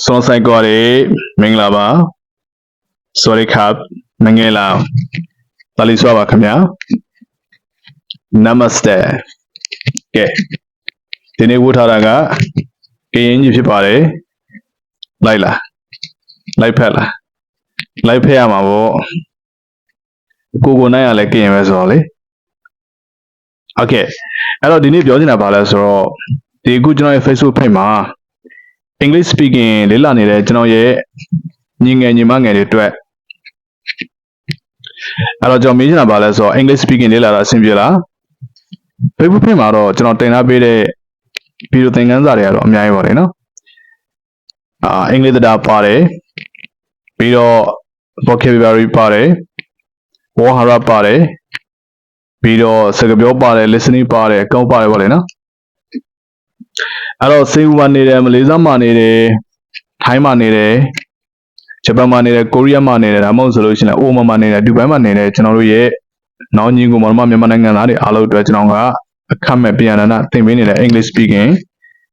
ဆောဆိုင်ကောရီမင်္ဂလာပါ sorry ครับမင်္ဂလာပါဠိစွာပါခင်ဗျာ namaste ကဲဒီနေ့ဝတ်ထားတာကကရင်ကြီးဖြစ်ပါတယ်လိုက်လားလိုက်ဖက်လားလိုက်ဖက်ရမှာပေါ့ကိုနိုင်ရလဲကရင်ပဲဆိုတော့လေโอเคအဲ့တော့ဒီနေ့ပြောချင်တာဘာလဲဆိုတော့ဒီအခုကျွန်တော်ရဲ့ Facebook page မှာ English speaking လေ့လာနေတဲ့ကျွန်တော်ရဲ့ညီငယ်ညီမငယ်တွေအတွက်အဲ့တော့ကျွန်တော်မေးချင်တာဘာလဲဆိုတော့ English speaking လေ့လာတာအဆင်ပြေလား Facebook page မှာတော့ကျွန်တော်တင်ထားပေးတဲ့ဗီဒီယိုသင်ခန်းစာတွေကတော့အများကြီးပါလေနော်အင်္ဂလိပ်တရားပါတယ်ပြီးတော့ vocabulary ပါတယ်ဝေါ်ဟာရပါတယ်ပြီးတော့စကားပြောပါတယ် listening ပါတယ်အကောက်ပါတယ်ပေါ့လေနော်အဲ့တော့စင်ကာပူမှာနေတယ်မလေးရှားမှာနေတယ်ထိုင်းမှာနေတယ်ဂျပန်မှာနေတယ်ကိုရီးယားမှာနေတယ်ဒါမှမဟုတ်ဆိုလို့ရှိရင်အိုမန်မှာနေတယ်ဒူဘိုင်းမှာနေတယ်ကျွန်တော်တို့ရဲ့နောင်ညီကိုမောင်မမြန်မာနိုင်ငံသားတွေအားလုံးအတွက်ကျွန်တော်ကအခမဲ့ပြန်လာတာသင်ပေးနေတဲ့ English speaking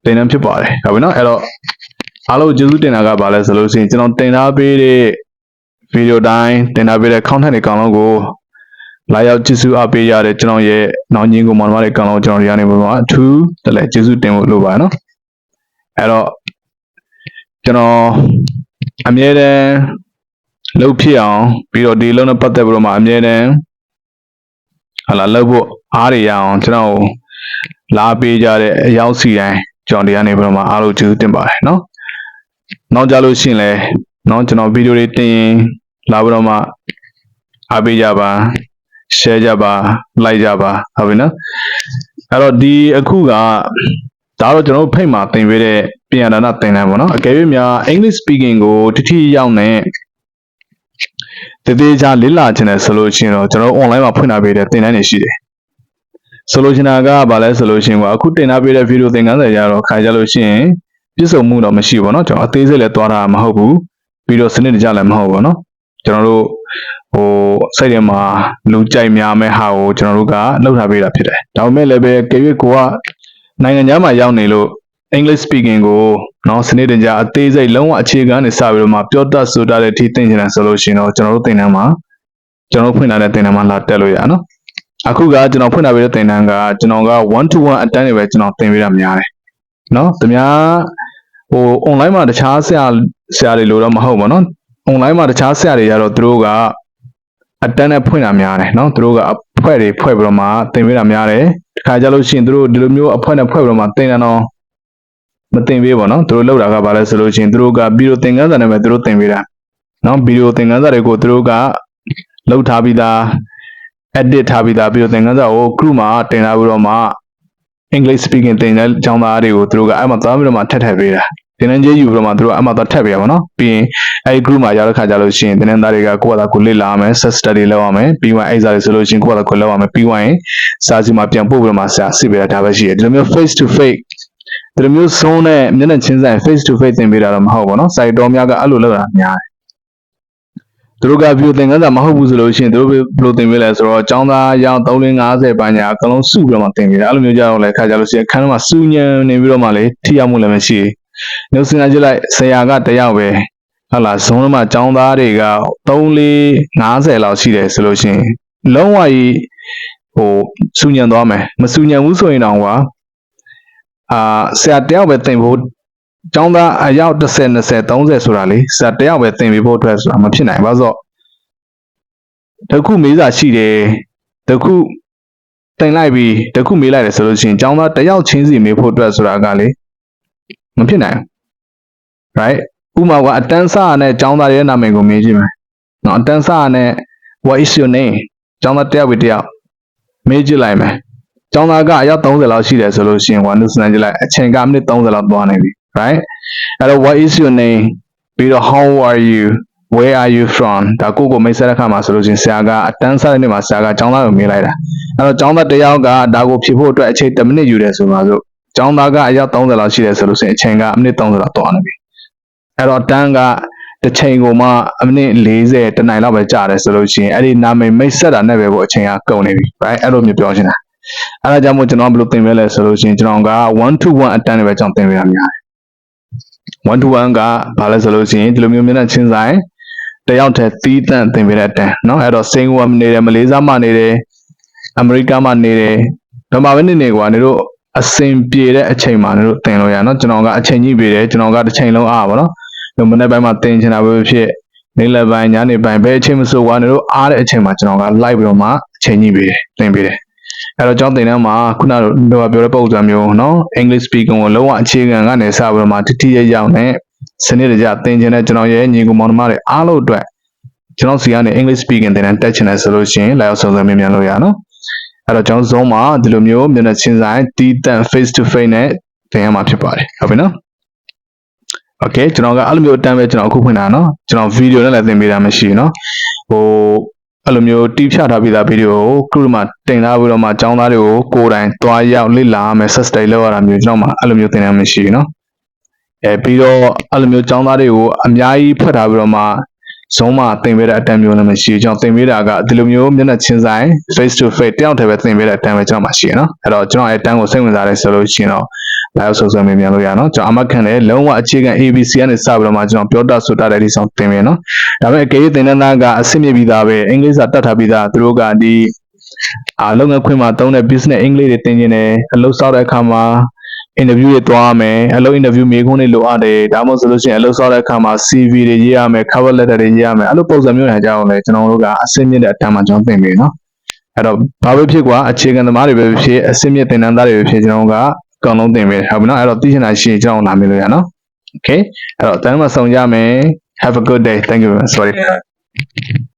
သင်တန်းဖြစ်ပါတယ်ဟုတ်ပြီနော်အဲ့တော့အားလုံးကျေးဇူးတင်တာကဘာလဲဆိုလို့ရှိရင်ကျွန်တော်တင်ထားပေးတဲ့ဗီဒီယိုတိုင်းတင်ထားပေးတဲ့ content တွေအကောင်လုံးကိုလာရောက်ကြည့်ရှုအားပေးရတဲ့ကျွန်တော်ရဲ့နောင်ညီကိုမောင်မတွေအကောင်လုံးကျွန်တော်တွေကနေပါအထူးတလဲကျေးဇူးတင်ဖို့လိုပါနော်အဲ့တော့ကျွန်တော်အမြဲတမ်းလှုပ်ဖြစ်အောင်ပြီးတော့ဒီလုံးနဲ့ပတ်သက်ပြီးတော့မှအမြဲတမ်းဟာလာလှုပ်ဖို့အားရရအောင်ကျွန်တော်လာပေးကြတဲ့အရောက်စီတိုင်းကျွန်တော်တရားနေပြီးတော့မှအားလုံးကျေးဇူးတင်ပါတယ်နော်နောက်ကြလို့ရှိရင်လည်းနော်ကျွန်တော်ဗီဒီယိုတွေတင်ရင်လာပြီးတော့မှအားပေးကြပါ share ကြပါ like ကြပါဟုတ်ပြီနော်အဲ့တော့ဒီအခုကဒါတော့ကျွန်တော်ဖိတ်မှာသင်ပေးတဲ့ပြန်ရတာသင်တန်းပေါ့နော်အကယ်၍များ English speaking ကိုထိရောက်နေတည်ကြလေ့လာခြင်းနဲ့ဆိုလို့ရှိရင်တော့ကျွန်တော် online မှာဖွင့်ထားပေးတဲ့သင်တန်းတွေရှိတယ်ဆိုလို့ရှိရင်ကဘာလဲဆိုလို့ရှိရင်ကအခုတင်ထားပေးတဲ့ဗီဒီယိုသင်ခန်းစာရတော့ခါကြလို့ရှိရင်ပြည့်စုံမှုတော့မရှိဘူးเนาะကျွန်တော်အသေးစိတ်လည်းသွားတာမဟုတ်ဘူးပြီးတော့စနစ်တကျလည်းမဟုတ်ဘူးเนาะကျွန်တော်တို့စိတ်ထဲမှာလူကြိုက်များမဲ့ဟာကိုကျွန်တော်တို့ကလှုပ်ထားပေးတာဖြစ်တယ်ဒါပေမဲ့လည်းပဲကြွေကိုကနိုင်ငံခြားမှာရောက်နေလို့ English speaking ကိုเนาะစနစ်တကျအသေးစိတ်လုံးဝအခြေခံနေစပြီးတော့မှပြောတတ်ဆိုတတ်တဲ့အထိသင်ချင်တယ်ဆိုလို့ရှိရင်တော့ကျွန်တော်တို့သင်တန်းမှာကျွန်တော်ဖွင့်ထားတဲ့သင်တန်းမှာလာတက်လို့ရเนาะအခုကကျွန်တော်ဖွင့်ထားပေးတဲ့သင်တန်းကကျွန်တော်က1 to 1အတန်းတွေပဲကျွန်တော်သင်ပေးတာများတယ်เนาะသူများonline မှာတခြားဆရာတွေလို့တော့မဟုတ်ပါเนาะ online မှာတခြားဆရာတွေကြတော့သူတို့ကအတန်းနဲ့ဖွင့်တာများတယ်เนาะသူတို့ကအဖွဲ့တွေဖွဲ့ပြီးတော့မှသင်ပေးတာများတယ်တခါကြလို့ရှိရင်သူတို့ဒီလိုမျိုးအဖွဲ့နဲ့ဖွဲ့ပြီးတော့မှသင်တယ်တော့မသင်ပေးပါเนาะသူတို့လောက်တာကဘာလဲဆိုလို့ရှိရင်သူတို့ကဗီဒီယိုသင်ခန်းစာနဲ့ပဲသူတို့သင်ပေးတာเนาะဗီဒီယိုသင်ခန်းစာတွေကိုသူတို့ကလောက်ထားပြီးသား edit ထားပြီးသားဗီဒီယိုသင်ခန်းစာကို group မှာတင်ထားပြီးတော့မှ English speaking သင်တဲ့ကျောင်းသားတွေကိုသူတို့ကအဲ့မှာသွားပြီးတော့မှထပ်ပေးတာသင်တန်းကြီးယူပြီးတော့မှသူတို့အဲ့မှာသွားထပ်ပေးရပါတော့ပြီးရင်အဲ့ဒီ group မှာရောက်တဲ့ခါကျလို့ရှိရင်သင်တန်းသားတွေကကိုယ့်ဘာသာကိုလေ့လာရမယ် self study လုပ်ရမယ်ပြီးရင်အဲ့စာတွေဆိုလို့ရှိရင်ကိုယ့်ဘာသာကိုလုပ်ရမယ်ပြီးရင်စာစီမှာပြန်ပို့ပြီးတော့မှစာစစ်ပေးတာဒါပဲရှိတယ်ဒီလိုမျိုး face to face ဒီလိုမျိုးဆုံးနဲ့မျက်နှာချင်းဆိုင် face to face သင်ပေးတာတော့မဟုတ်ဘူးเนาะစာရီတော်များကအဲ့လိုလုပ်တာများတယ်သူတို့ကဗီဒီယိုသင်ခန်းစာမဟုတ်ဘူးဆိုလို့ရှိရင်သူတို့ဘယ်လိုသင်ပေးလဲဆိုတော့ကျောင်းသားရောင်350ပိုင်းညာအကလုံးစုပြီးတော့မှသင်ပေးတာအဲ့လိုမျိုးကြတော့လေခါကြလို့ရှိရင်ခန်းထဲမှာစူညံနေပြီးတော့မှလေထိရောက်မှုလည်းမရှိဘူးနှုတ်စဉ်းစားကြည့်လိုက်ဆရာကတယောက်ပဲဟုတ်လားဇုံးထဲမှာကျောင်းသားတွေက3-4-50လောက်ရှိတယ်ဆိုလို့ရှိရင်လုံးဝကြီးစူညံသွားမယ်မစူညံဘူးဆိုရင်တော့ဆရာတယောက်ပဲသင်ဖို့ကျောင်းသားအယောက်10 20 30ဆိုတာလေဆရာတယောက်ပဲသင်ပေးဖို့အတွက်ဆိုတာမဖြစ်နိုင်ဘူးဆိုတော့တခုမေးစာရှိတယ်တခုတင်လိုက်ပြီးတခုမေးလိုက်တယ်ဆိုလို့ရှိရင်ကျောင်းသားတယောက်ချင်းစီမေးဖို့အတွက်ဆိုတာကလေမဖြစ်နိုင်ဘူး right ဥပမာကအတန်းစာနဲ့ကျောင်းသားရဲ့နာမည်ကိုမေးကြည့်မယ်နော်အတန်းစာနဲ့ what is your name ကျောင်းသားတယောက်ပဲတယောက်မေးကြည့်လိုက်မယ်ကျောင်းသားကအယောက်30လောက်ရှိတယ်ဆိုလို့ရှိရင်နှုတ်စဉ်းစားကြည့်လိုက်အချိန်ကမိနစ်30လောက်သွားနေပြီright အဲ့တော့ what is your name ပြီးတော့ how are you where are you from ဒါကိုမိတ်ဆက်တဲ့ခါမှာဆိုလို့ချင်းဆရာကအတန်းစားတဲ့နေ့မှာဆရာကကျောင်းသားကိုမေးလိုက်တာအဲ့တော့ကျောင်းသားတယောက်ကဒါကိုဖြေဖို့အတွက်အချိန်10မိနစ်ယူတယ်ဆိုပါစို့ကျောင်းသားကအယောက်30လောက်ရှိတယ်ဆိုလို့ရှိရင်အချိန်ကမိနစ်30လောက်သွားနေပြီအဲ့တော့တန်းကတစ်ချိန်ကိုမှမိနစ်40တနိုင်လောက်ပဲကြာတယ်ဆိုလို့ရှိရင်အဲ့ဒီနာမည်မိတ်ဆက်တာနဲ့ပဲအချိန်ကကုန်နေပြီ right အဲ့လိုမျိုးပြောချင်တာအဲ့ဒါကြောင့်မို့ကျွန်တော်ဘယ်လိုသင်ပေးလဲဆိုလို့ရှိရင်ကျွန်တော်က1 to 1အတန်းတွေပဲကျွန်တော်သင်ပေးရများတယ် 1 to 1ကဘာလဲဆိုလို့ရှိရင်ဒီလိုမျိုးမျက်နှာချင်းဆိုင်တယောက်တည်းသီးသန့်သင်ပေးတဲ့အတန်းเนาะအဲ့တော့စင်ကာပူမှာနေတယ်မလေးရှားမှာနေတယ်အမေရိကမှာနေတယ်ဘယ်မှာပဲနေကွာနေတို့အစင်ပြေတဲ့အချိန်မှာနေတို့သင်လို့ရเนาะကျွန်တော်ကအချိန်ကြီးပေးတယ်ကျွန်တော်ကတစ်ချိန်လုံးအားပါเนาะဒီမနေ့ပိုင်းမှာသင်ချင်တာပဲဖြစ်နေ့လယ်ပိုင်းညနေပိုင်းဘယ်အချိန်မဆိုကွာနေတို့အားတဲ့အချိန်မှာကျွန်တော်က live ပြီးတော့မှအချိန်ကြီးပေးတယ်သင်ပေးတယ်အဲ့တော့ကျောင်းသင်တန်းမှာခုနကပြောတဲ့ပုံစံမျိုးเนาะ English speaking ကိုလုံးဝအခြေခံကနေစပြီးတော့မှတိတိကျကျနဲ့စနစ်တကျသင်ချင်တဲ့ကျွန်တော်ရဲ့ညီကိုမောင်နှမတွေအားလုံးအတွက်ကျွန်တော်စီကနေ English speaking သင်တန်းတက်ချင်တယ်ဆိုလို့ရှိရင်လာရောက်ဆောင်ရွက်မြန်လို့ရနော်အဲ့တော့ကျွန်တော်ဆုံးမှာဒီလိုမျိုးမျက်နှာချင်းဆိုင်တီးတန့် face to face နဲ့သင်ရမှာဖြစ်ပါတယ်ဟုတ်ပြီနော် Okay ကျွန်တော်ကအဲ့လိုမျိုးအတန်းပဲကျွန်တော်အခုဖွင့်တာနော်ကျွန်တော်ဗီဒီယိုနဲ့လည်းသင်ပေးတာမရှိဘူးနော်အဲ့လိုမျိုးတီးဖြတ်ထားပြီးသားဗီဒီယိုကိုခုမှတင်ထားပြီးတော့မှကျောင်းသားတွေကိုကိုယ်တိုင်တွားရောက်လေ့လာမယ် set study လုပ်ရတာမျိုးကျွန်တော်မှအဲ့လိုမျိုးသင်တန်းမရှိဘူးနော်ပြီးတော့အဲ့လိုမျိုးကျောင်းသားတွေကိုအများကြီးဖွက်ထားပြီးတော့မှဆုံးမသင်ပေးတဲ့အတန်းမျိုးလည်းမရှိဘူးကျွန်တော်သင်ပေးတာကဒီလိုမျိုးမျက်နှာချင်းဆိုင် face to face တယောက်တည်းပဲသင်ပေးတဲ့အတန်းပဲကျွန်တော်မှရှိရနော်အဲ့တော့ကျွန်တော်အဲ့အတန်းကိုစိတ်ဝင်စားတယ်ဆိုလို့ရှိရင်တော့လာရောက်ဆွေးနွေးမြန်လို့ရနော်ကျွန်တော်အမခံလည်းလုံးဝအခြေခံ ABC ကနေစပြီးတော့မှကျွန်တော်ပြောတတ်ဆိုတာတဲ့ဒီဆောင်သင်ပေးနော်ဒါပေမဲ့အကယ်၍သင်တန်းသားကအဆင့်မြင့်ပြီးသားပဲအင်္ဂလိပ်စာတတ်ထားပြီးသားသူတို့ကဒီလုပ်ငန်းခွင်မှာသုံးတဲ့ business အင်္ဂလိပ်တွေသင်နေတယ်အလုပ်ဆောက်တဲ့အခါမှာ interview တွေတွားရမယ်အလုပ် interview မေးခွန်းတွေလိုအပ်တယ်ဒါမှမဟုတ်ဆိုလို့ရှိရင်အလုပ်ဆောက်တဲ့အခါမှာ CV တွေရေးရမယ် cover letter တွေရေးရမယ်အဲ့လိုပုံစံမျိုးတွေအကြောင်းလည်းကျွန်တော်တို့ကအဆင့်မြင့်တဲ့အတန်းမှာကျွန်တော်သင်ပေးနော်အဲ့တော့ဘာပဲဖြစ်ကွာအခြေခံသမားတွေပဲဖြစ်အဆင့်မြင့်သင်တန်းသားတွေပဲဖြစ်ကျွန်တော်ကအကောင်လုံးသင်ပေးဟုတ်ပြီနော်အဲ့တော့သိချင်တာရှိရင်ကျွန်တော်လာမေးလို့ရနော် Okay အဲ့တော့တန်းမှာဆောင်ကြမယ် Have a good day thank you sorry